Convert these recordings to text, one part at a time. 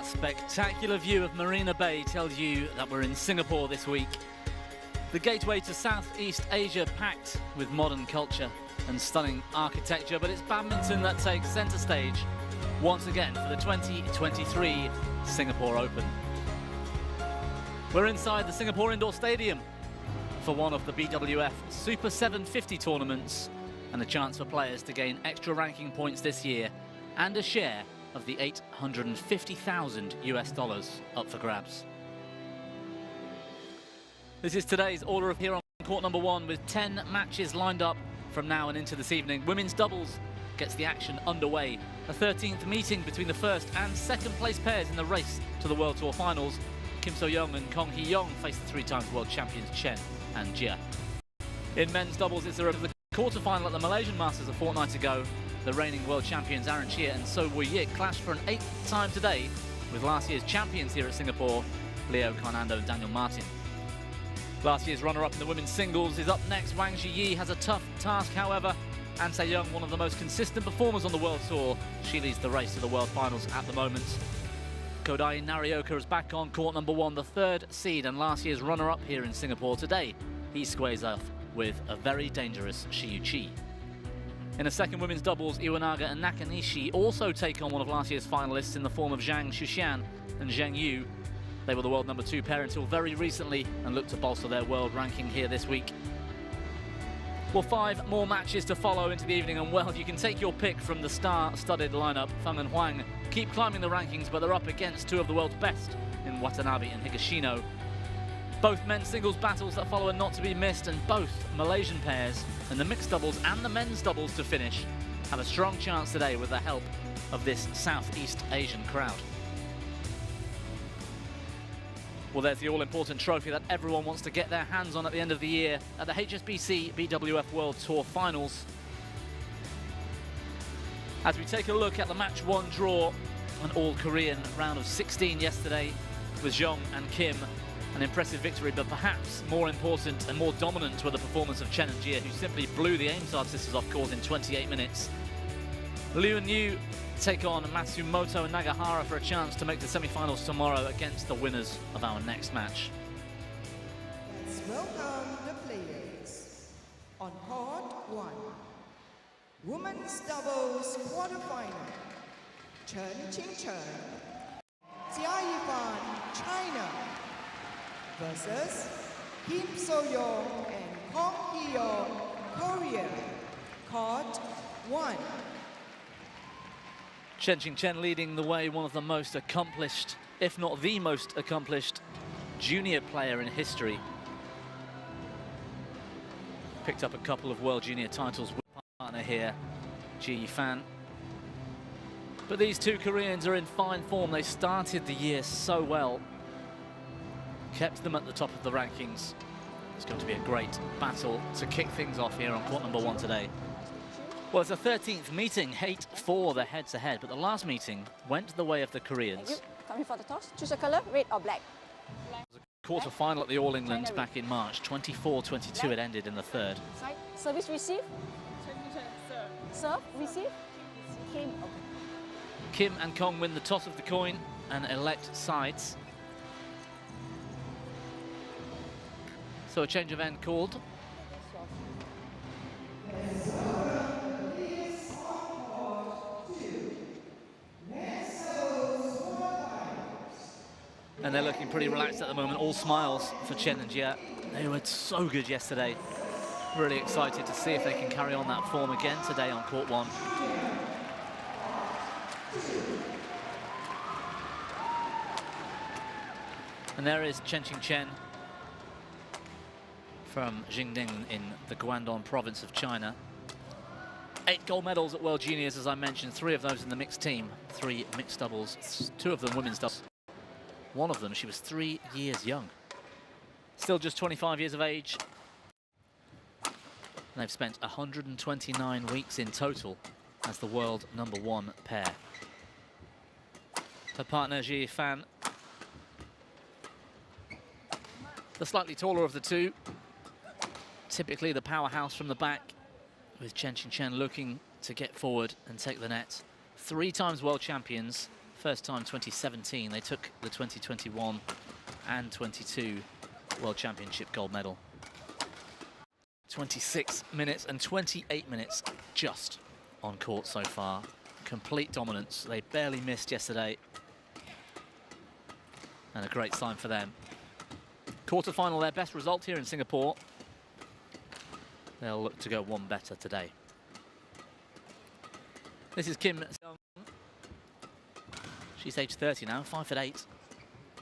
That spectacular view of Marina Bay tells you that we're in Singapore this week. The gateway to Southeast Asia, packed with modern culture and stunning architecture, but it's badminton that takes centre stage once again for the 2023 Singapore Open. We're inside the Singapore Indoor Stadium for one of the BWF Super 750 tournaments, and a chance for players to gain extra ranking points this year and a share of the $850,000 US up for grabs. This is today's order of here on court number 1, with 10 matches lined up from now and into this evening. Women's doubles gets the action underway. A 13th meeting between the first and second place pairs in the race to the World Tour finals. Kim So-young and Kong Hee-young face the 3-time world champions Chen and Jia. In men's doubles, it's the quarter-final at the Malaysian Masters a fortnight ago. The reigning world champions Aaron Chia and So Woo-yik clashed for an 8th time today with last year's champions here at Singapore, Leo Carnando and Daniel Martin. Last year's runner-up in the women's singles is up next. Wang Zhiyi has a tough task, however. An Se-young, one of the most consistent performers on the World Tour. She leads the race to the World Finals at the moment. Kodai Narioka is back on court number 1, the 3rd seed and last year's runner-up here in Singapore today. He squares off with a very dangerous Shiyu Chi. In a second women's doubles, Iwanaga and Nakanishi also take on one of last year's finalists in the form of Zhang Xuxian and Zheng Yu. They were the world number 2 pair until very recently and look to bolster their world ranking here this week. Well, 5 more matches to follow into the evening, and well, you can take your pick from the star-studded lineup. Feng and Huang keep climbing the rankings, but they're up against 2 of the world's best in Watanabe and Higashino. Both men's singles battles that follow are not to be missed, and both Malaysian pairs and the mixed doubles and the men's doubles to finish have a strong chance today with the help of this Southeast Asian crowd. Well, there's the all-important trophy that everyone wants to get their hands on at the end of the year at the HSBC BWF World Tour Finals. As we take a look at the match 1 draw, an all-Korean round of 16 yesterday with Zhong and Kim. An impressive victory, but perhaps more important and more dominant were the performance of Chen and Jia, who simply blew the Aimsard sisters off court in 28 minutes. Liu and Yu take on Matsumoto and Nagahara for a chance to make the semi-finals tomorrow against the winners of our next match. Let's welcome the players. On court 1, women's doubles quarterfinal. Chen, Jia Yifan, China, versus Kim So-young and Kong Hee-young, Korea. Court 1. Chen leading the way, one of the most accomplished, if not the most accomplished, junior player in history. Picked up a couple of World Junior titles with partner here, Ji Yifan. But these 2 Koreans are in fine form. They started the year so well, kept them at the top of the rankings. It's going to be a great battle to kick things off here on court number 1 today. Well, it's a 13th meeting, 8-4 the head-to-head, but the last meeting went the way of the Koreans. Coming for the toss, choose a colour, red or black. It was a quarter-final at the All England back in March, 24-22 it ended in the 3rd. Side, service receive. Serve, receive. Kim. Kim and Kong win the toss of the coin and elect sides. So a change of end called. And they're looking pretty relaxed at the moment, all smiles for Chen and Jia. They were so good yesterday. Really excited to see if they can carry on that form again today on court 1. And there is Chen from Jingding in the Guangdong province of China. 8 gold medals at World Juniors, as I mentioned, 3 of those in the mixed team, 3 mixed doubles, 2 of them women's doubles. One of them, she was 3 years young. Still just 25 years of age. And they've spent 129 weeks in total as the world number 1 pair. Her partner, Ji Fan, the slightly taller of the 2. Typically the powerhouse from the back, with Chen looking to get forward and take the net. 3 times world champions, First time 2017, they took the 2021 and 22 World Championship gold medal. 26 minutes and 28 minutes just on court so far. Complete dominance. They barely missed yesterday. And a great sign for them. Quarterfinal, their best result here in Singapore. They'll look to go one better today. This is Kim. She's age 30 now, 5'8",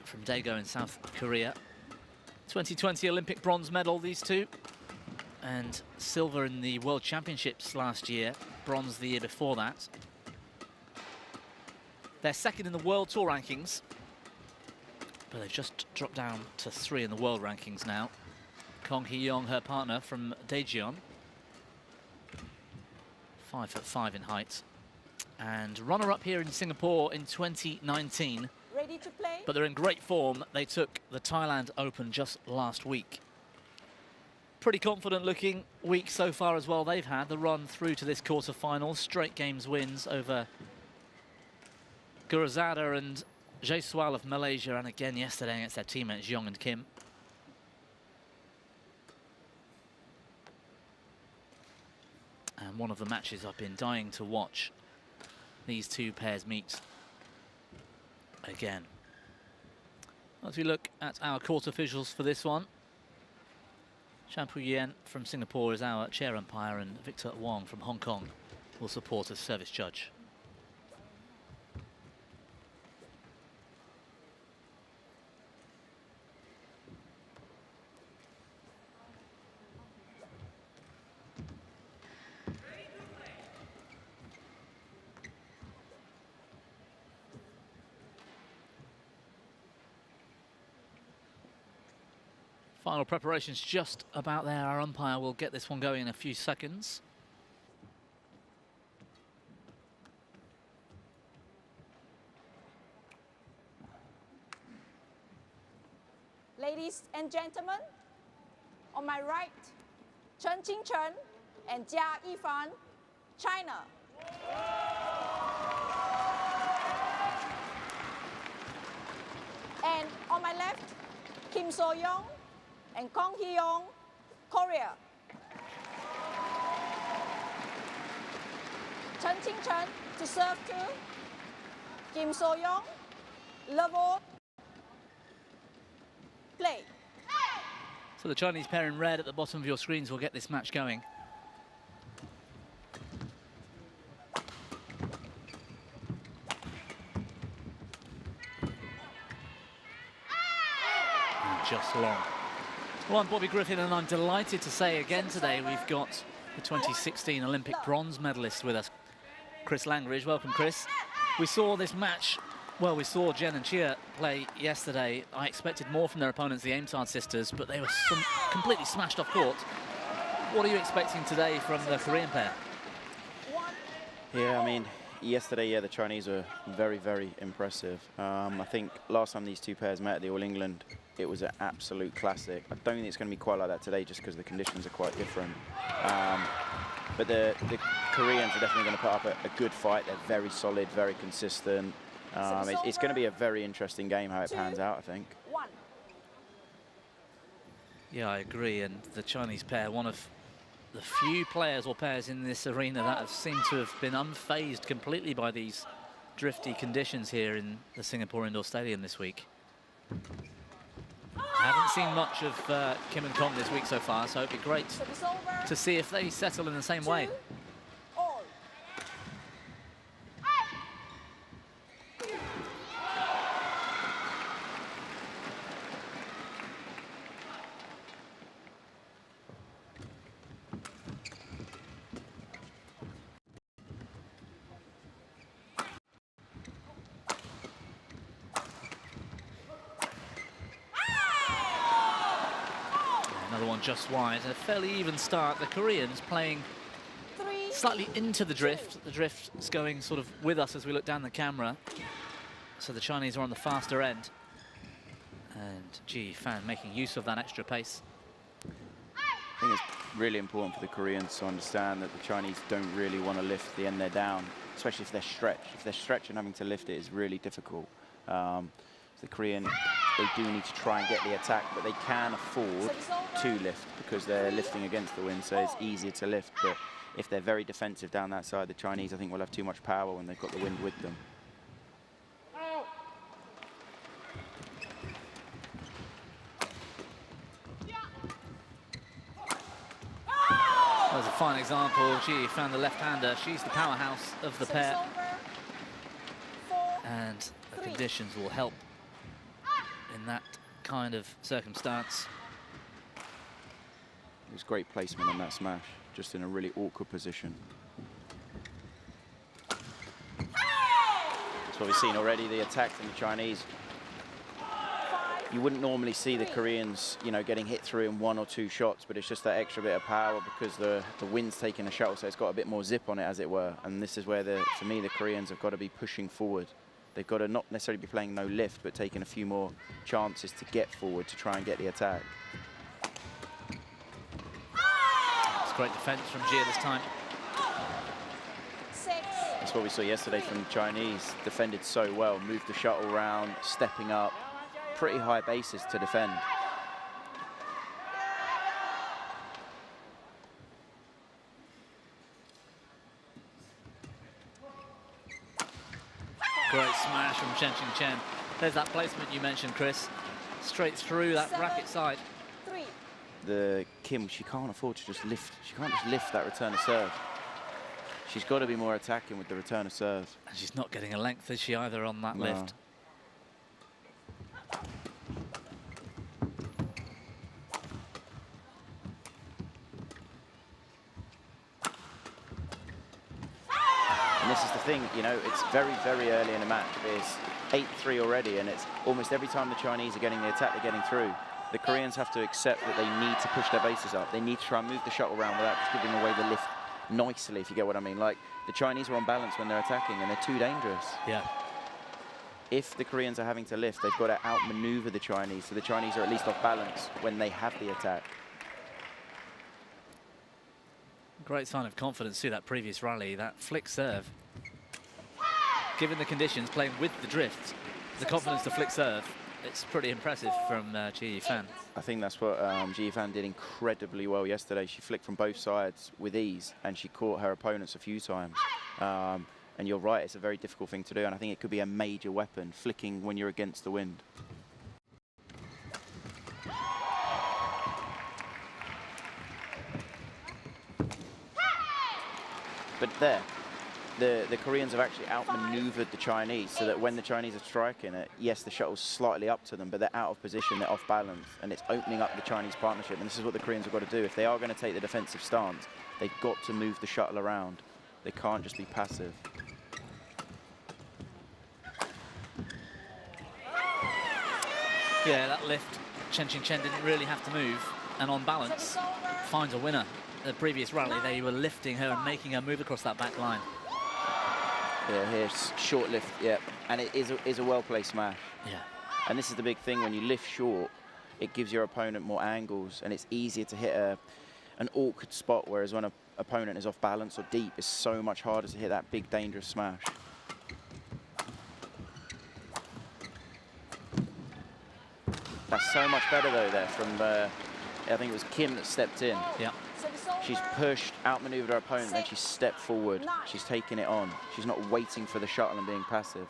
from Daegu in South Korea. 2020 Olympic bronze medal, these two. And silver in the World Championships last year, bronze the year before that. They're second in the World Tour rankings, but they've just dropped down to 3 in the world rankings now. Kong Hee-young, her partner from Daejeon, 5'5" in height. And runner-up here in Singapore in 2019. Ready to play? But they're in great form. They took the Thailand Open just last week. Pretty confident looking week so far as well. They've had the run through to this quarter-final. Straight games wins over Gurazada and Jaiswal of Malaysia, and again yesterday against their teammates Zhong and Kim. And one of the matches I've been dying to watch. These two pairs meet again. As we look at our court officials for this one, Chan Pu-yen from Singapore is our chair umpire, and Victor Wong from Hong Kong will support as service judge. Final preparations just about there. Our umpire will get this one going in a few seconds. Ladies and gentlemen, on my right, Chen and Jia Yifan, China. And on my left, Kim So-young and Kong Hee-young, Korea. Chen to serve to Kim So-young, level, play. So the Chinese pair in red at the bottom of your screens will get this match going. And just long. Well, I'm Bobby Griffin, and I'm delighted to say again today we've got the 2016 Olympic bronze medalist with us, Chris Langridge. Welcome, Chris. We saw this match, well, we saw Jen and Chia play yesterday. I expected more from their opponents, the Aimtard sisters, but they were completely smashed off court. What are you expecting today from the Korean pair? Yeah, I mean, yesterday, yeah, the Chinese were very, very impressive. I think last time these two pairs met at the All England, it was an absolute classic. I don't think it's going to be quite like that today, just because the conditions are quite different. But the Koreans are definitely going to put up a good fight. They're very solid, very consistent. It's going to be a very interesting game how it pans out, I think. Yeah, I agree. And the Chinese pair, one of the few players or pairs in this arena that have seemed to have been unfazed completely by these drifty conditions here in the Singapore Indoor Stadium this week. I haven't seen much of Kim and Kong this week so far, so it'd be great to see if they settle in the same way. Just wide, a fairly even start. The Koreans playing slightly into the drift. The drift is going sort of with us as we look down the camera. So the Chinese are on the faster end. And Ji Fan making use of that extra pace. I think it's really important for the Koreans to understand that the Chinese don't really want to lift the end they're down. especially if they're stretched. If they're stretched and having to lift it is really difficult. The Korean, they do need to try and get the attack, but they can afford to lift because they're lifting against the wind, so it's easier to lift. But if they're very defensive down that side, the Chinese, I think, will have too much power when they've got the wind with them. That was a fine example. She found the left-hander. She's the powerhouse of the pair. And the conditions will help in that kind of circumstance. It was great placement on that smash, just in a really awkward position. That's what we've seen already, the attack from the Chinese. You wouldn't normally see the Koreans, you know, getting hit through in 1 or 2 shots, but it's just that extra bit of power because the wind's taking the shuttle, so it's got a bit more zip on it, as it were. And this is where, for me, the Koreans have got to be pushing forward. They've got to not necessarily be playing no lift, but taking a few more chances to get forward to try and get the attack. It's great defense from Jia this time. That's what we saw yesterday from the Chinese. Defended so well, moved the shuttle around, stepping up. Pretty high bases to defend. Great smash from Chen. There's that placement you mentioned, Chris. Straight through that racket side. The Kim, she can't afford to just lift. She can't just lift that return of serve. She's got to be more attacking with the return of serve. And she's not getting a length, is she, either, on that lift? And this is the thing, you know, it's very, very early in the match. It's 8-3 already, and it's almost every time the Chinese are getting the attack, they're getting through. The Koreans have to accept that they need to push their bases up. They need to try and move the shuttle around without just giving away the lift nicely, if you get what I mean. Like, the Chinese are on balance when they're attacking, and they're too dangerous. Yeah. If the Koreans are having to lift, they've got to outmaneuver the Chinese, so the Chinese are at least off balance when they have the attack. Great sign of confidence through that previous rally, that flick serve. Given the conditions, playing with the drift, the confidence to flick serve, it's pretty impressive from Ji Yifan. I think that's what Ji Yifan did incredibly well yesterday. She flicked from both sides with ease, and she caught her opponents a few times. And you're right, it's a very difficult thing to do, and I think it could be a major weapon, flicking when you're against the wind. But there, the Koreans have actually outmaneuvered the Chinese, so that when the Chinese are striking it, yes, the shuttle's slightly up to them, but they're out of position, they're off balance, and it's opening up the Chinese partnership. And this is what the Koreans have got to do. If they are going to take the defensive stance, they've got to move the shuttle around. They can't just be passive. Yeah, that lift, Chen didn't really have to move, and on balance, finds a winner. The previous rally, they were lifting her and making her move across that back line. Yeah, here's short lift, yeah, and it is a well-placed smash. Yeah. And this is the big thing, when you lift short, it gives your opponent more angles, and it's easier to hit an awkward spot, whereas when an opponent is off balance or deep, it's so much harder to hit that big, dangerous smash. That's so much better, though, there from, I think it was Kim that stepped in. Yeah. She's pushed, outmaneuvered her opponent, then she's stepped forward. She's taking it on. She's not waiting for the shuttle and being passive.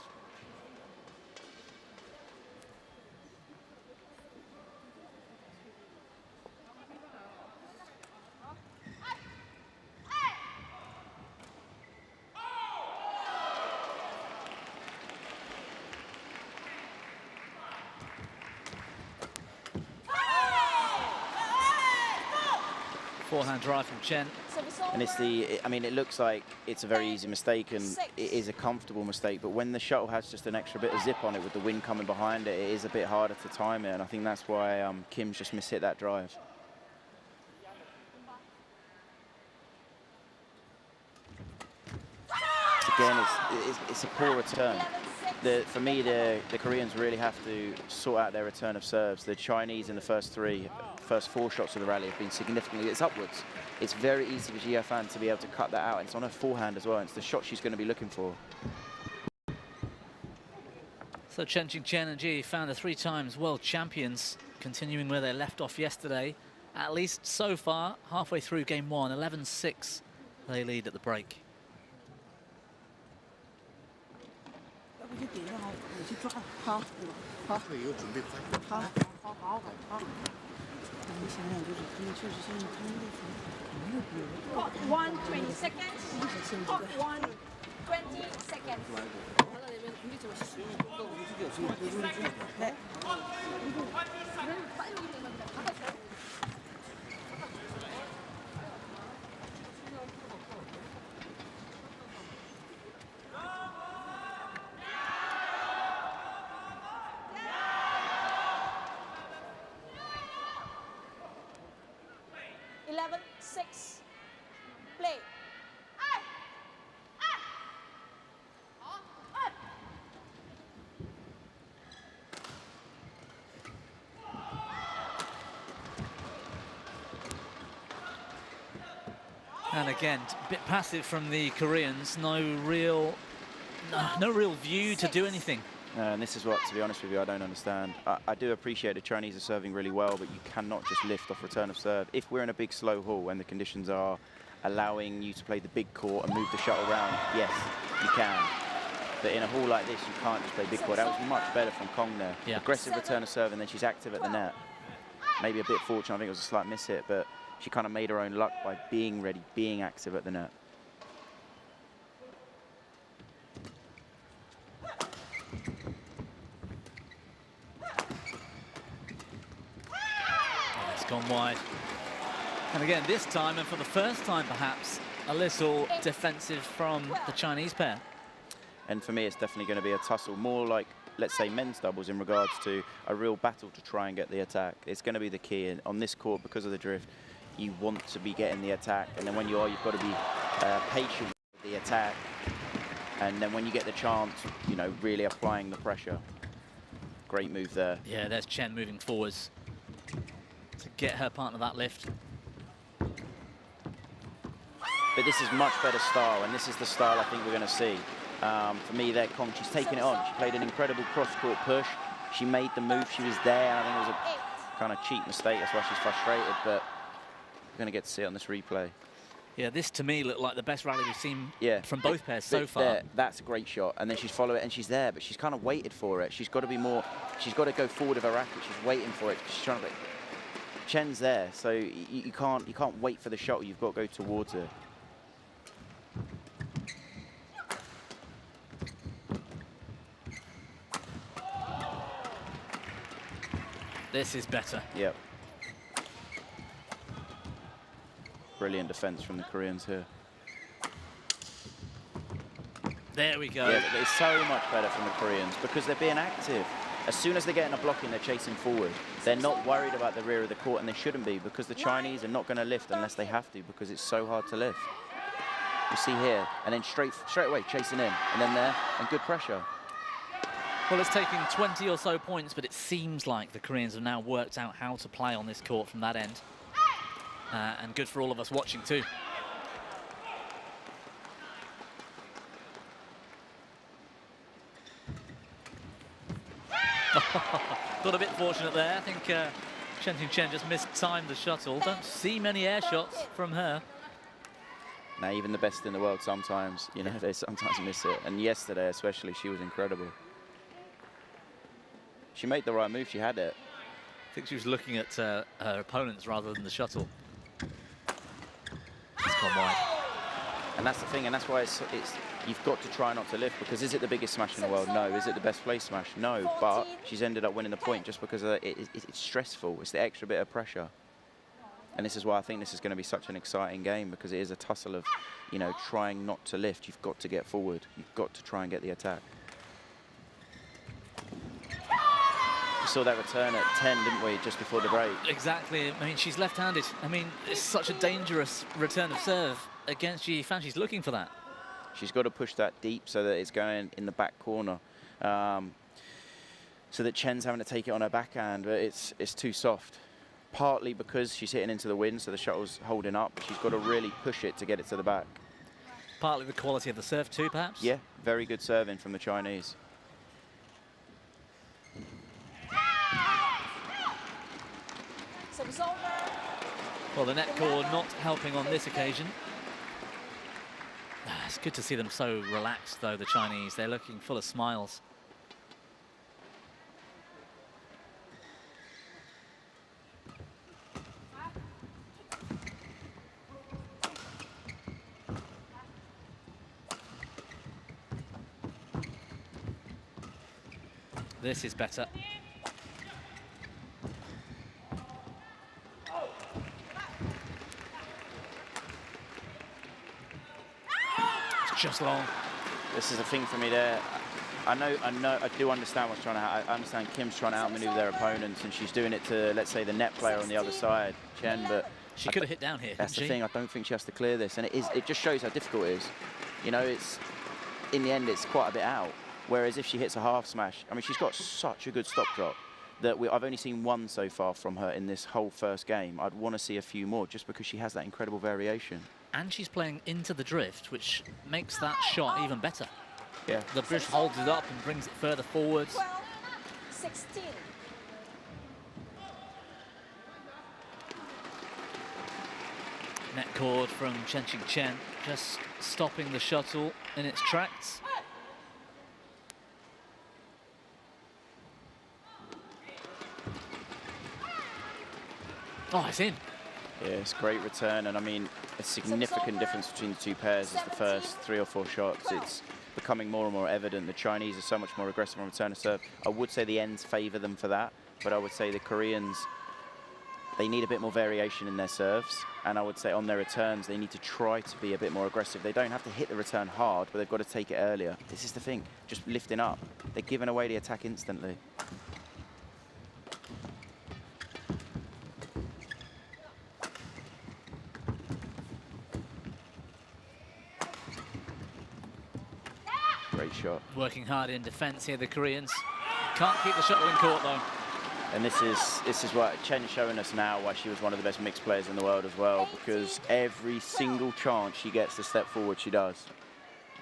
Forehand drive from Chen. And it's I mean, it looks like it's a very easy mistake, and it is a comfortable mistake, but when the shuttle has just an extra bit of zip on it with the wind coming behind it, it is a bit harder to time it, and I think that's why Kim's just mishit that drive. Again, it's a poor return. For me, the Koreans really have to sort out their return of serves. The Chinese in the first four shots of the rally have been significantly, it's upwards. It's very easy for Jia Fan to be able to cut that out. And it's on her forehand as well. It's the shot she's going to be looking for. So Chen and Ji Fan, the 3 times world champions, continuing where they left off yesterday. At least so far, halfway through game 1, 11-6, they lead at the break. Court 1, 20 seconds. Court 1, 20 seconds. 11-6. Play. And again, a bit passive from the Koreans. No real view to do anything. And this is what, to be honest with you, I don't understand. I do appreciate the Chinese are serving really well, but you cannot just lift off return of serve. If we're in a big slow hall and the conditions are allowing you to play the big court and move the shuttle around, yes, you can. But in a hall like this, you can't just play big court. That was much better from Kong there. Yeah. Aggressive return of serve, and then she's active at the net. Maybe a bit fortunate, I think it was a slight miss hit, but she kind of made her own luck by being ready, being active at the net. Gone wide. And again, this time, and for the first time perhaps, a little defensive from the Chinese pair. And for me, it's definitely going to be a tussle, more like, let's say, men's doubles in regards to a real battle to try and get the attack. It's going to be the key. And on this court, because of the drift, you want to be getting the attack. And then when you are, you've got to be patient with the attack. And then when you get the chance, you know, really applying the pressure. Great move there. Yeah, there's Chen moving forwards to get her partner that lift. But this is much better style, and this is the style I think we're going to see. For me there, Kong, she's taken it on. She played an incredible cross-court push. She made the move, she was there. I think it was a kind of cheap mistake, that's why she's frustrated, but we're going to get to see it on this replay. Yeah, this to me looked like the best rally we've seen from both pairs so But far. there, that's a great shot, and then she's followed it, and she's there, but she's kind of waited for it. She's got to be more, she's got to go forward of her racket. She's waiting for it. She's trying to. Chen's there, so you can't wait for the shot. You've got to go towards it. This is better. Yep. Brilliant defense from the Koreans here. There we go. Yeah, but it's so much better from the Koreans because they're being active. As soon as they're getting a block in, they're chasing forward. They're not worried about the rear of the court, and they shouldn't be, because the Chinese are not going to lift unless they have to, because it's so hard to lift. You see here, and then straight away chasing in, and then there, and good pressure. Well, it's taking 20 or so points, but it seems like the Koreans have now worked out how to play on this court from that end. And good for all of us watching too. Got a bit fortunate there. I think Chen just mistimed the shuttle. Don't see many air shots from her. Now, even the best in the world sometimes, you know, they sometimes miss it. And yesterday, especially, she was incredible. She made the right move. She had it. I think she was looking at her opponents rather than the shuttle. It's gone wide. And that's the thing, and that's why it's you've got to try not to lift, because is it the biggest smash in the world? No. Is it the best place smash? No. But she's ended up winning the point just because of it's stressful. It's the extra bit of pressure. And this is why I think this is going to be such an exciting game, because it is a tussle of, you know, trying not to lift. You've got to get forward. You've got to try and get the attack. We saw that return at 10, didn't we, just before the break? Exactly. I mean, she's left-handed. I mean, it's such a dangerous return of serve against Ji Fan. She's looking for that. She's got to push that deep so that it's going in the back corner. so that Chen's having to take it on her backhand, but it's too soft. Partly because she's hitting into the wind, so the shuttle's holding up. She's got to really push it to get it to the back. Partly the quality of the serve too, perhaps? Yeah, very good serving from the Chinese. Service over. Well, the net core not helping on this occasion. It's good to see them so relaxed, though, the Chinese. They're looking full of smiles. This is better. It's just long. This is a thing for me there. I do understand what's trying to happen. I understand Kim's trying to outmaneuver their opponents, and she's doing it to, let's say, the net player on the other side, Chen, but she could have hit down here. That's the thing. I don't think she has to clear this, and it just shows how difficult it is. You know, it's in the end, it's quite a bit out. Whereas if she hits a half smash, I mean, she's got such a good stop drop that I've only seen one so far from her in this whole first game. I'd want to see a few more just because she has that incredible variation. And she's playing into the drift, which makes that shot even better. Yeah. The drift holds it up and brings it further forwards. 12-16. Net cord from Chen, just stopping the shuttle in its tracks. Oh, it's in. Yeah, it's a great return, and I mean, a significant difference between the two pairs is the first 3 or 4 shots. It's becoming more and more evident. The Chinese are so much more aggressive on return of serve. I would say the ends favour them for that, but I would say the Koreans, they need a bit more variation in their serves, and I would say on their returns, they need to try to be a bit more aggressive. They don't have to hit the return hard, but they've got to take it earlier. This is the thing, just lifting up. They're giving away the attack instantly. Great shot. Working hard in defence here, the Koreans. Can't keep the shuttle in court, though. And this is what Chen's showing us now why she was one of the best mixed players in the world as well, because every single chance she gets to step forward, she does.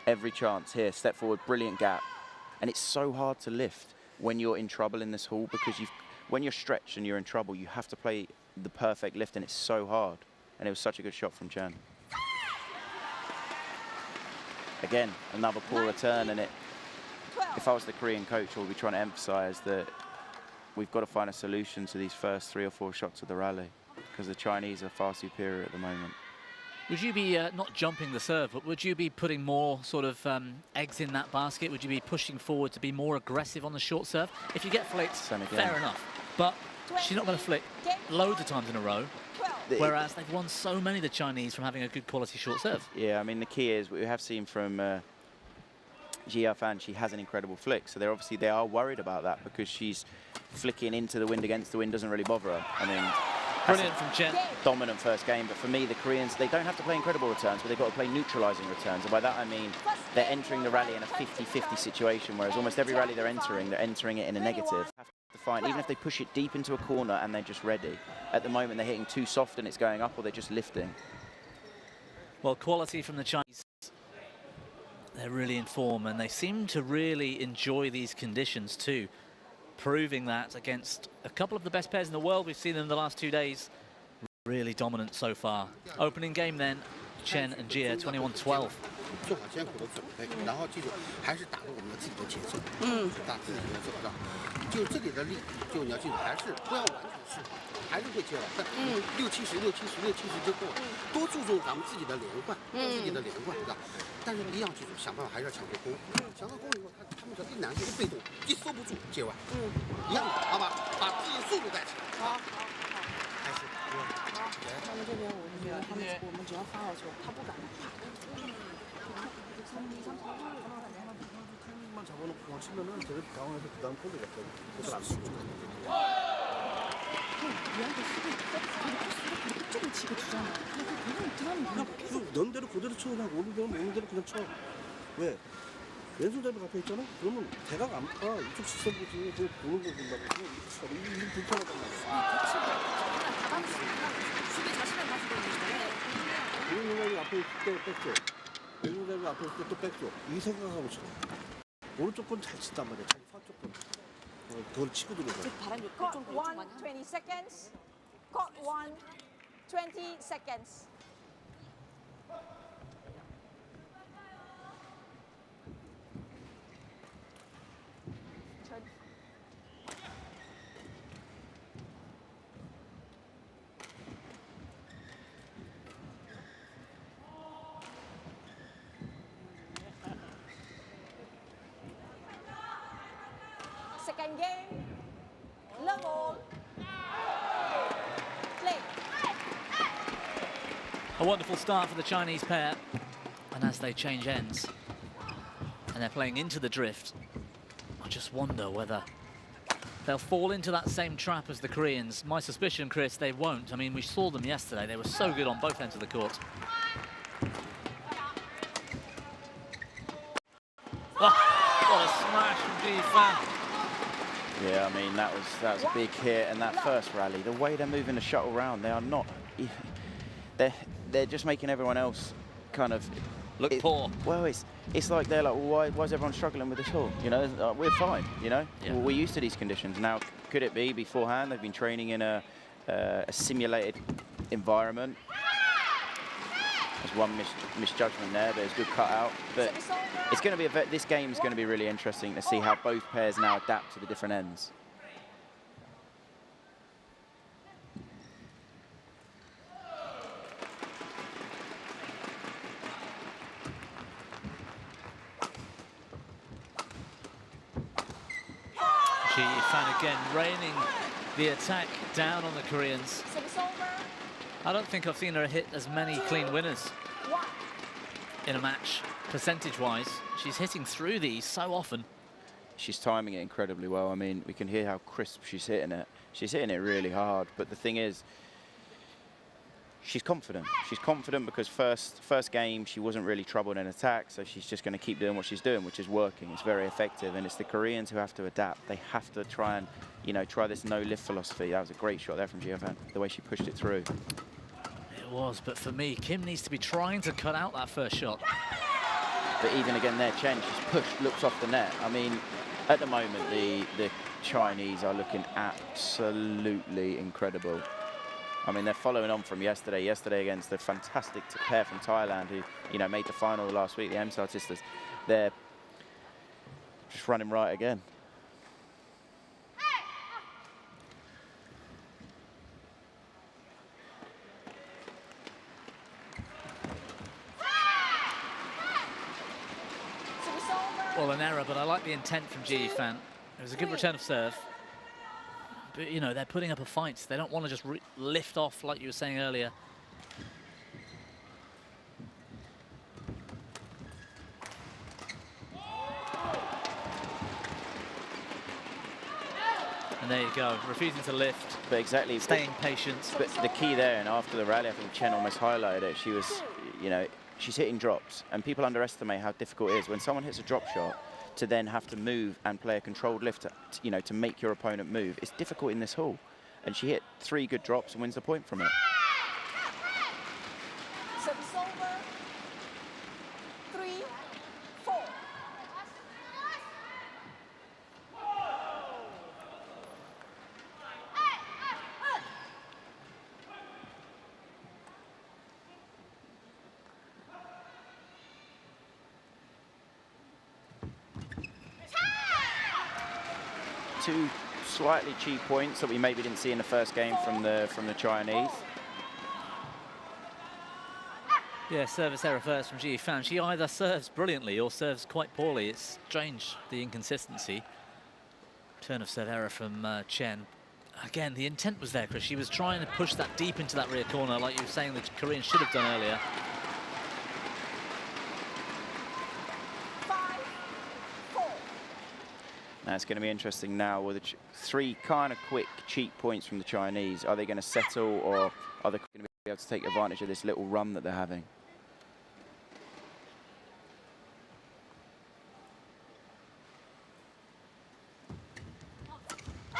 Every chance. Here, step forward, brilliant gap. And it's so hard to lift when you're in trouble in this hall, because when you're stretched and you're in trouble, you have to play the perfect lift, and it's so hard. And it was such a good shot from Chen. Again, another poor return, and if I was the Korean coach, I would be trying to emphasize that we've got to find a solution to these first 3 or 4 shots of the rally, because the Chinese are far superior at the moment. Would you be not jumping the serve, but would you be putting more sort of eggs in that basket? Would you be pushing forward to be more aggressive on the short serve? If you get flicked, fair enough. But she's not going to flick loads of times in a row. Whereas they've won so many, the Chinese, from having a good quality short serve. Yeah, I mean, the key is, we have seen from Jia Fan, she has an incredible flick. So they are worried about that, because she's flicking into the wind, against the wind, doesn't really bother her. I mean, brilliant from Chen. Dominant first game, but for me, the Koreans, they don't have to play incredible returns, but they've got to play neutralising returns. And by that, I mean, they're entering the rally in a 50-50 situation, whereas almost every rally they're entering it in a negative. Even if they push it deep into a corner and they're just ready. At the moment, they're hitting too soft and it's going up, or they're just lifting. Well, quality from the Chinese. They're really in form, and they seem to really enjoy these conditions too, proving that against a couple of the best pairs in the world we've seen in the last 2 days. Really dominant so far. Opening game then, Chen and Jia, 21-12. 做好艰苦的准备，然后记住还是打入我们自己的节奏，打自己的节奏。就这里的力，就你要记住，还是不要完全释放，还是会接了。但60-70就够了。多注重咱们自己的连贯，自己的连贯，知道？但是一样记住，想办法还是要抢回攻。抢到攻以后，他们只要一难受一被动，一收不住接完，一样的，好吧？把自己的速度带起来。好。还是好。他们这边我觉得我们只要发好球，他不敢跑。 잡아놓고 치면은 제가 당황해서 그다음 콜을 갔거든요. 그래서 안 쓰고. 얘한테 수비 이쪽으로 치고 주잖아. 그냥 넌 대로 그대로 쳐. 그냥 오는 대로 그냥 쳐. 왜? 왼손 잡이 앞에 있잖아? 그러면 대각 안 파. 이쪽 시선 보지. 그거 보는 거 본다고. 이거 불편하단 말이야. 수비 자신을 가지고 있는데 왼손 잡이 앞에 있을 때 백조. 왼손 잡이 앞에 있을 때 또 백조. 이 생각하고 쳐. 오른쪽 건 잘 친단 말이야. 자기 서쪽 건. 그걸 치고 들어가. 바람 좀 Court 좀 1, 많이 하는 20 seconds. Court 1, 20 seconds. Chen. Second game, level, play. A wonderful start for the Chinese pair. And as they change ends, and they're playing into the drift, I just wonder whether they'll fall into that same trap as the Koreans. My suspicion, Chris, they won't. I mean, we saw them yesterday. They were so good on both ends of the court. Oh, what a smash from Ji Fan. Yeah, I mean, that was a big hit, and that first rally, the way they're moving the shuttle round, they are not, they're just making everyone else kind of look poor. Well, it's like they're like, well, why is everyone struggling with this hole? You know, we're fine. You know, yeah. Well, we're used to these conditions. Now, could it be beforehand they've been training in a simulated environment? There's one misjudgment there, but it's a good cutout. But it's going to be this game is going to be really interesting to see how both pairs now adapt to the different ends. Ji Fan again raining the attack down on the Koreans. I don't think I've seen her hit as many clean winners in a match, percentage-wise. She's hitting through these so often. She's timing it incredibly well. I mean, we can hear how crisp she's hitting it. She's hitting it really hard, but the thing is, she's confident. She's confident because first game, she wasn't really troubled in attack, so she's just going to keep doing what she's doing, which is working. It's very effective, and it's the Koreans who have to adapt. They have to try and, you know, try this no-lift philosophy. That was a great shot there from GFN, the way she pushed it through. It was, but for me, Kim needs to be trying to cut out that first shot. But even again there, Chen, she's pushed, looks off the net. I mean, at the moment, the Chinese are looking absolutely incredible. I mean, they're following on from yesterday. Yesterday against the fantastic pair from Thailand who, you know, made the final last week, the Emsal sisters. They're just running right again. Well, an error, but I like the intent from Ji Fan. It was a good return of serve. But, you know, they're putting up a fight. They don't want to just lift off like you were saying earlier. And there you go, refusing to lift. But exactly. Staying patient. But the key there, and after the rally, I think Chen almost highlighted it. She was, you know, she's hitting drops, and people underestimate how difficult it is when someone hits a drop shot to then have to move and play a controlled lift, you know, to make your opponent move. It's difficult in this hall, and she hit 3 good drops and wins the point from it. Service over. 3-4. Two slightly cheap points that we maybe didn't see in the first game from the Chinese. Yeah, service error first from Ji Fan. She either serves brilliantly or serves quite poorly. It's strange, the inconsistency. Turn of serve error from Chen. Again, the intent was there, Chris. She was trying to push that deep into that rear corner, like you were saying the Koreans should have done earlier. 5-4. Now it's going to be interesting now with the 3 kind of quick, cheap points from the Chinese. Are they going to settle, or are they going to be able to take advantage of this little run that they're having?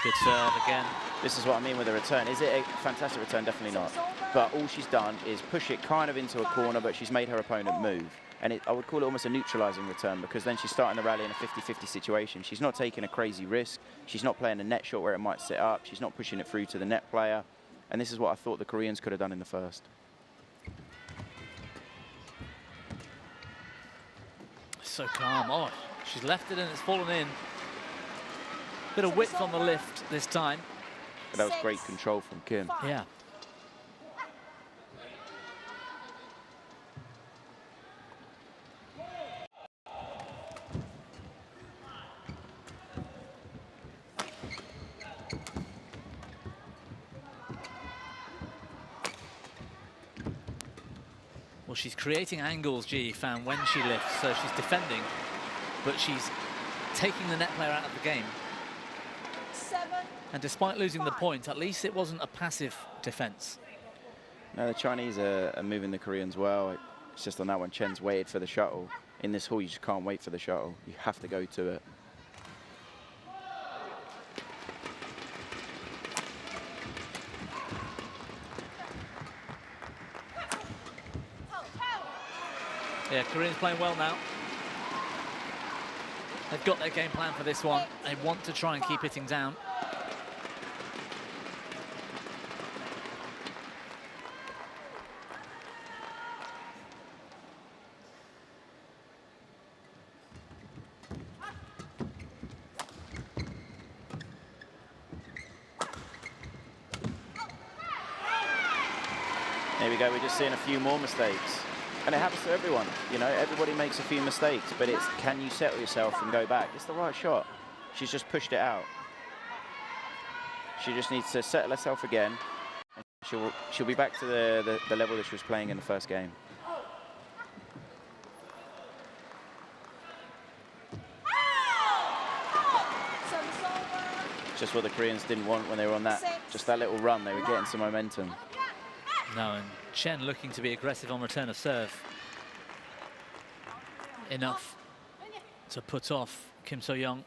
Good serve again. This is what I mean with a return. Is it a fantastic return? Definitely not. But all she's done is push it kind of into a corner, but she's made her opponent move. And I would call it almost a neutralising return, because then she's starting the rally in a 50-50 situation. She's not taking a crazy risk. She's not playing a net shot where it might sit up. She's not pushing it through to the net player. And this is what I thought the Koreans could have done in the first. So calm. Oh, she's left it and it's fallen in. Bit of width on the lift this time. But that was great control from Kim. Yeah. Well, she's creating angles, Ji found, when she lifts, so she's defending, but she's taking the net player out of the game. And despite losing the point, at least it wasn't a passive defense. No, the Chinese are moving the Koreans well. It's just on that one, Chen's waited for the shuttle. In this hall, you just can't wait for the shuttle. You have to go to it. Yeah, Koreans playing well now. They've got their game plan for this one. They want to try and keep hitting down. There we go, we're just seeing a few more mistakes. And it happens to everyone, you know, everybody makes a few mistakes, but it's, can you settle yourself and go back? It's the right shot. She's just pushed it out. She just needs to settle herself again. And she'll be back to the level that she was playing in the first game. Just what the Koreans didn't want when they were on that, just that little run, they were getting some momentum. No, and Chen looking to be aggressive on return of serve. Enough to put off Kim So-young.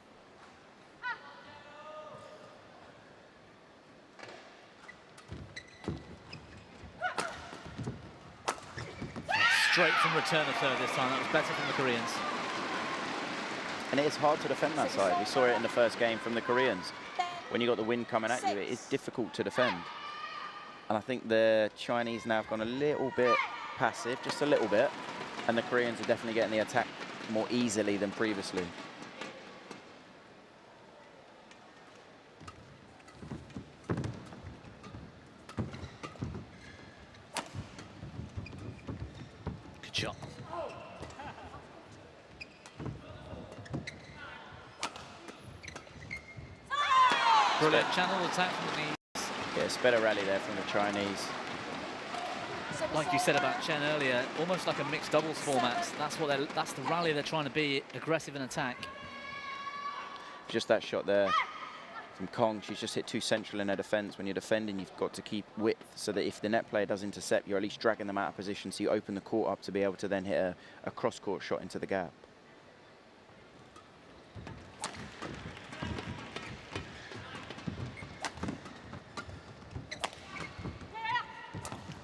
Straight from return of serve this time. That was better from the Koreans. And it is hard to defend that side. We saw it in the first game from the Koreans. When you got the wind coming at you, it is difficult to defend. And I think the Chinese now have gone a little bit passive, just a little bit. And the Koreans are definitely getting the attack more easily than previously. Good shot. Brilliant channel attack from the knees. Yeah, it's better rally there from the Chinese. Like you said about Chen earlier, almost like a mixed doubles format. That's the rally they're trying to be, aggressive in attack. Just that shot there from Kong, she's just hit too central in her defense. When you're defending, you've got to keep width so that if the net player does intercept, you're at least dragging them out of position, so you open the court up to be able to then hit a cross-court shot into the gap.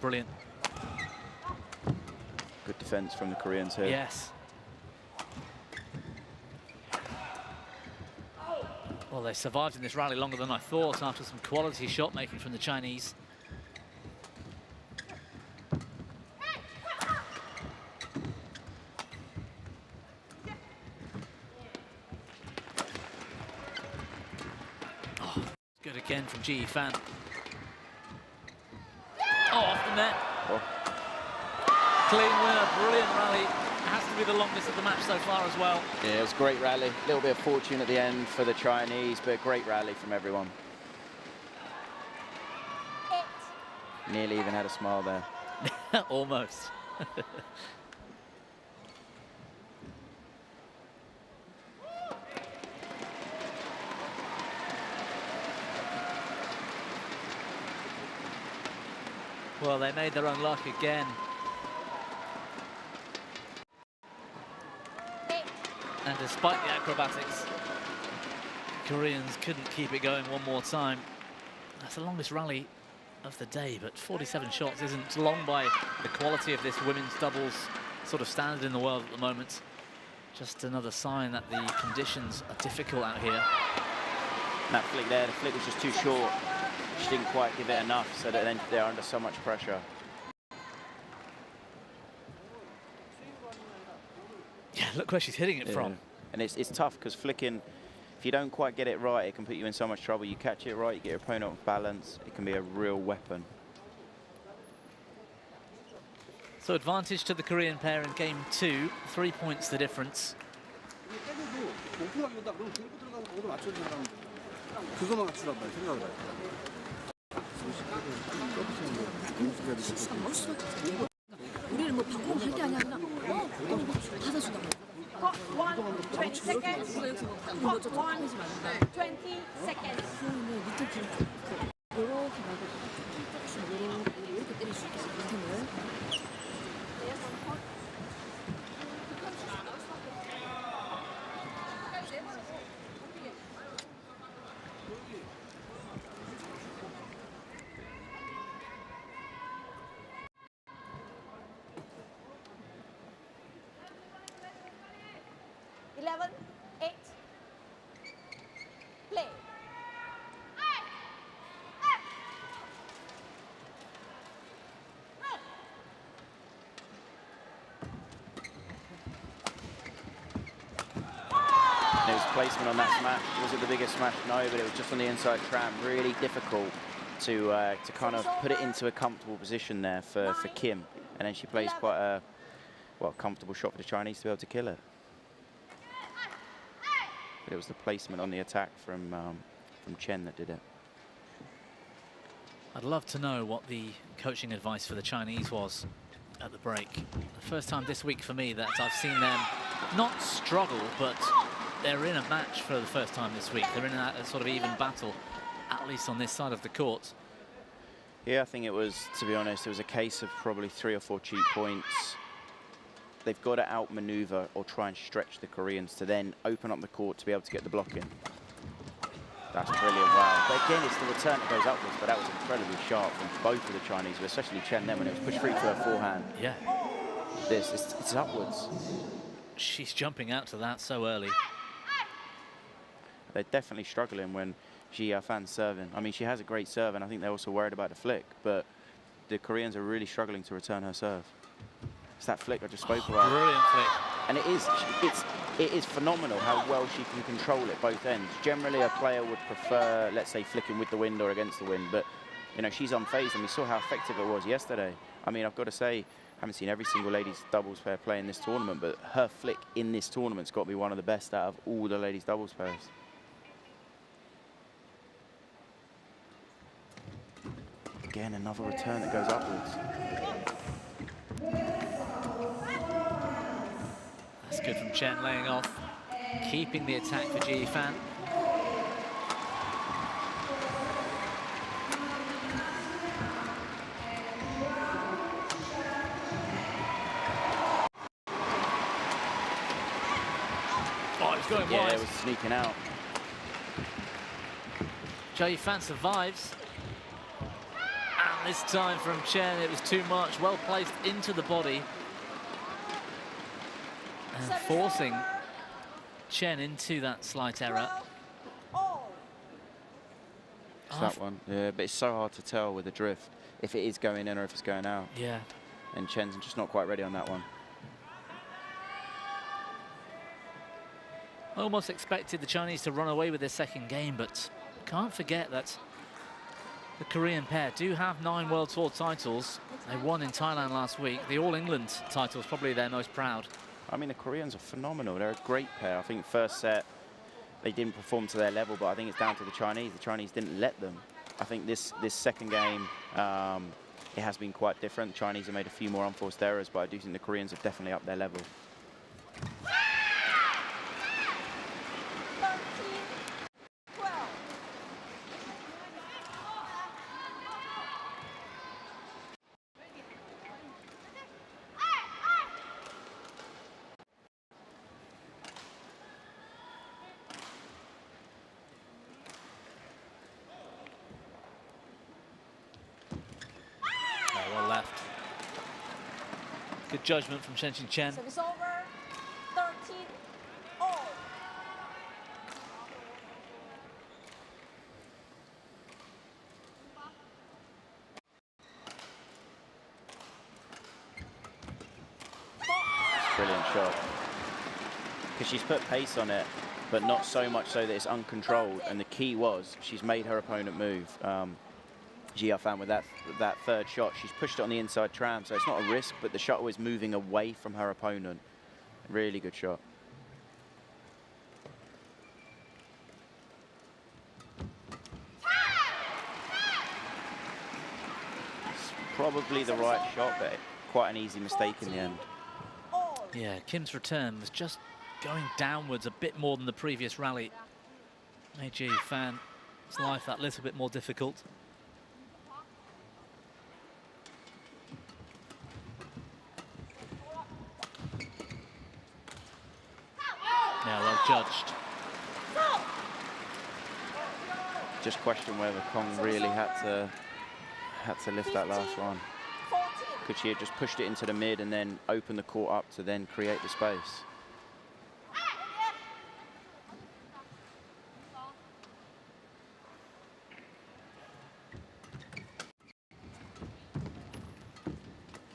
Brilliant. Good defense from the Koreans here. Yes. Well, they survived in this rally longer than I thought after some quality shot making from the Chinese. Oh, good again from Ji Fan. Oh, off the net. Oh. Clean winner, brilliant rally. Has to be the longest of the match so far as well. Yeah, it was a great rally. A little bit of fortune at the end for the Chinese, but a great rally from everyone. Nearly even had a smile there. Almost. Well, they made their own luck again. And despite the acrobatics, Koreans couldn't keep it going one more time. That's the longest rally of the day, but 47 shots isn't long by the quality of this women's doubles sort of standard in the world at the moment. Just another sign that the conditions are difficult out here. That flick there, the flick was just too short. She didn't quite give it enough, so that then they're under so much pressure. Yeah, look where she's hitting it from. And it's tough because flicking, if you don't quite get it right, it can put you in so much trouble. You catch it right, you get your opponent off balance, it can be a real weapon. So advantage to the Korean pair in game 2, 3 points the difference. 우리는 뭐 바꾸고 할 게 아니야. 그냥 받아준다고. 20 seconds. 누가 이렇게 뭐 저 하지 말자. 20 seconds. 그러면 밑에 길 이렇게 말고 조금 이렇게 때릴 수 있겠어. 밑에는. Play. And it was placement on that smash. Was it the biggest smash? No, but it was just on the inside tram. Really difficult to kind of put it into a comfortable position there for Kim. And then she plays quite a comfortable shot for the Chinese to be able to kill it. But it was the placement on the attack from Chen that did it. I'd love to know what the coaching advice for the Chinese was at the break. The first time this week for me that I've seen them not struggle, but they're in a match for the first time this week. They're in a sort of even battle, at least on this side of the court. Yeah, I think it was, to be honest, it was a case of probably 3 or 4 cheap points. They've got to outmaneuver or try and stretch the Koreans to then open up the court to be able to get the block in. That's brilliant, wow. But again, it's the return that goes upwards, but that was incredibly sharp from both of the Chinese, but especially Chen then when it was pushed through to her forehand. Yeah. It's upwards. She's jumping out to that so early. They're definitely struggling when Ji Fan's serving. I mean, she has a great serve, and I think they're also worried about the flick, but the Koreans are really struggling to return her serve. It's that flick I just spoke about. Brilliant flick. And it is phenomenal how well she can control it both ends. Generally, a player would prefer, let's say, flicking with the wind or against the wind, but you know, she's unfazed, and we saw how effective it was yesterday. I mean, I've got to say, I haven't seen every single ladies doubles pair play in this tournament, but her flick in this tournament's got to be one of the best out of all the ladies doubles pairs. Again, another return that goes upwards. That's good from Chen, laying off, keeping the attack for Ji Fan. Oh, it's going Yeah, wide. it was sneaking out. Ji Fan survives. And this time from Chen, it was too much. Well placed into the body. And forcing Chen into that slight error. It's that one. Yeah, but it's so hard to tell with the drift if it is going in or if it's going out. Yeah. And Chen's just not quite ready on that one. Almost expected the Chinese to run away with their second game, but can't forget that the Korean pair do have 9 World Tour titles. They won in Thailand last week. The All England title is probably their most proud. I mean, the Koreans are phenomenal. They're a great pair. I think first set, they didn't perform to their level, but I think it's down to the Chinese. The Chinese didn't let them. I think this second game, it has been quite different. The Chinese have made a few more unforced errors, but I do think the Koreans have definitely upped their level. Good judgment from Chen. Service over. 13-all. Brilliant shot. Because she's put pace on it, but not so much so that it's uncontrolled. And the key was she's made her opponent move. Jia Fan with that third shot, she's pushed it on the inside tram, so it's not a risk, but the shuttle is moving away from her opponent. Really good shot. It's probably the right shot, but quite an easy mistake in the end. Yeah, Kim's return was just going downwards a bit more than the previous rally. Made Jia Fan's life that little bit more difficult. Yeah, well judged. Just question whether Kong really had to lift that last one. Could she have just pushed it into the mid and then opened the court up to then create the space?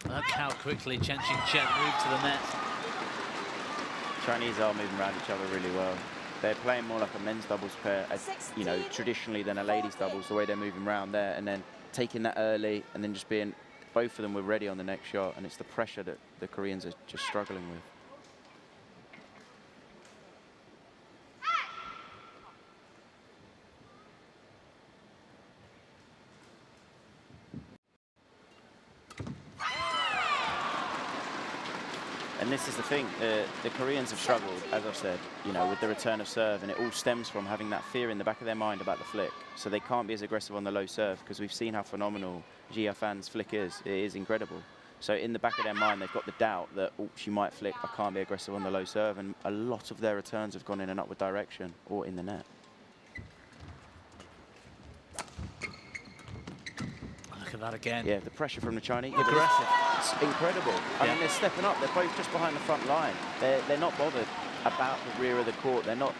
Look how quickly Chen moved to the net. Chinese are moving around each other really well. They're playing more like a men's doubles pair, you know, traditionally than a ladies doubles, the way they're moving around there, and then taking that early and then just being, both of them were ready on the next shot, and it's the pressure that the Koreans are just struggling with. And this is the thing, the Koreans have struggled, as I've said, you know, with the return of serve, and it all stems from having that fear in the back of their mind about the flick. So they can't be as aggressive on the low serve, because we've seen how phenomenal Jia Fan's flick is. It is incredible. So in the back of their mind, they've got the doubt that, oh, she might flick, I can't be aggressive on the low serve, and a lot of their returns have gone in an upward direction or in the net. Look at that again. Yeah, the pressure from the Chinese. Aggressive. It's incredible. I mean, they're stepping up. They're both just behind the front line. They're not bothered about the rear of the court. They're not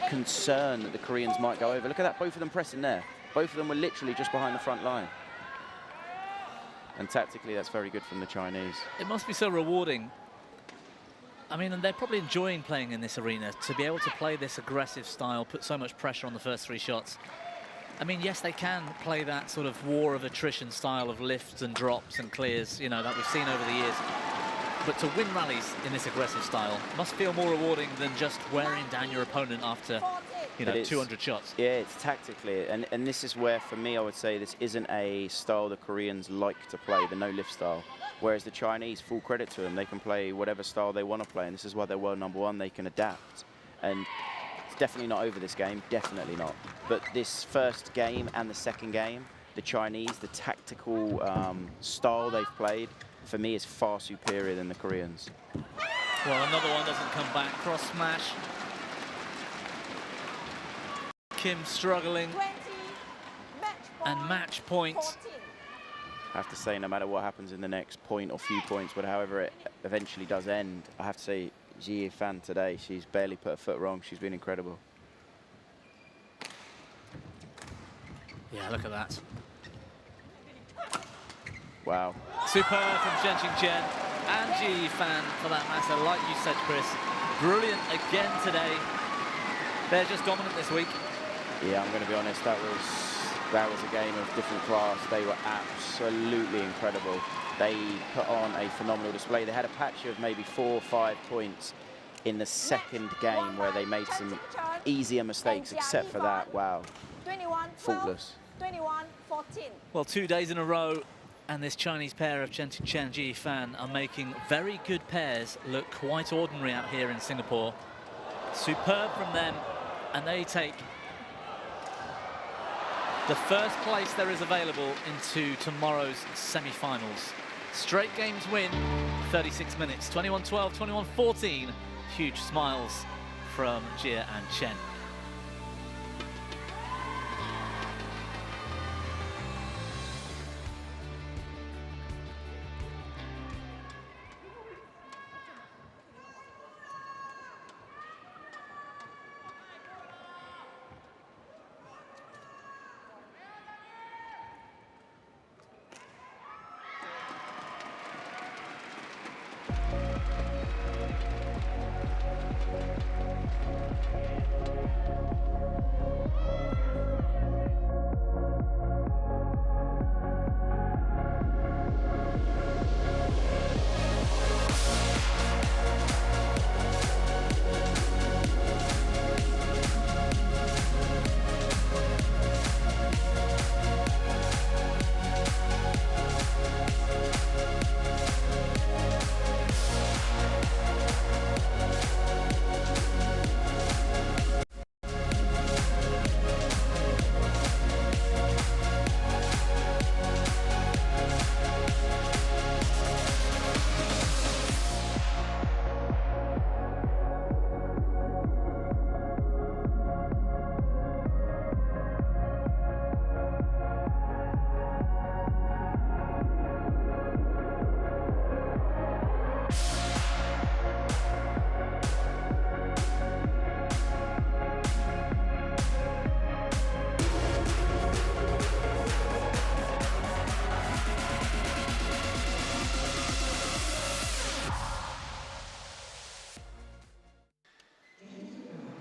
concerned that the Koreans might go over. Look at that, both of them pressing there. Both of them were literally just behind the front line. And tactically, that's very good from the Chinese. It must be so rewarding. I mean, and they're probably enjoying playing in this arena, to be able to play this aggressive style, put so much pressure on the first three shots. I mean, yes, they can play that sort of war of attrition style of lifts and drops and clears, you know, that we've seen over the years. But to win rallies in this aggressive style must feel more rewarding than just wearing down your opponent after, you know, 200 shots. Yeah, it's tactically. And this is where, for me, I would say this isn't a style the Koreans like to play, the no-lift style. Whereas the Chinese, full credit to them, they can play whatever style they want to play. And this is why they're world #1. They can adapt. And definitely not over this game, definitely not. But this first game and the second game, the Chinese, the tactical style they've played, for me, is far superior than the Koreans. Well, another one doesn't come back. Cross smash. Kim struggling. 20, and match point. 14. I have to say, no matter what happens in the next point or few points, but however it eventually does end, I have to say, Jia Fan today, she's barely put a foot wrong. She's been incredible. Yeah, look at that. Wow. Superb from Chen and Jia Fan for that matter. Like you said, Chris, brilliant again today. They're just dominant this week. Yeah, I'm going to be honest, that was a game of different class. They were absolutely incredible. They put on a phenomenal display. They had a patch of maybe 4 or 5 points in the second game where they made some easier mistakes, except for that, wow, 21, faultless. 21-14. Well, 2 days in a row, and this Chinese pair of Chen and Jia Fan are making very good pairs look quite ordinary out here in Singapore. Superb from them, and they take the first place there is available into tomorrow's semi-finals. Straight games win, 36 minutes, 21-12, 21-14. Huge smiles from Jia and Chen.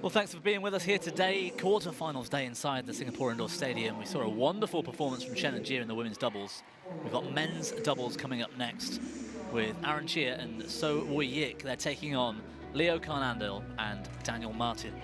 Well, thanks for being with us here today. Quarterfinals day inside the Singapore Indoor Stadium. We saw a wonderful performance from Chen and Jia in the women's doubles. We've got men's doubles coming up next with Aaron Chia and So Woo Yik. They're taking on Leo Carnandel and Daniel Martin.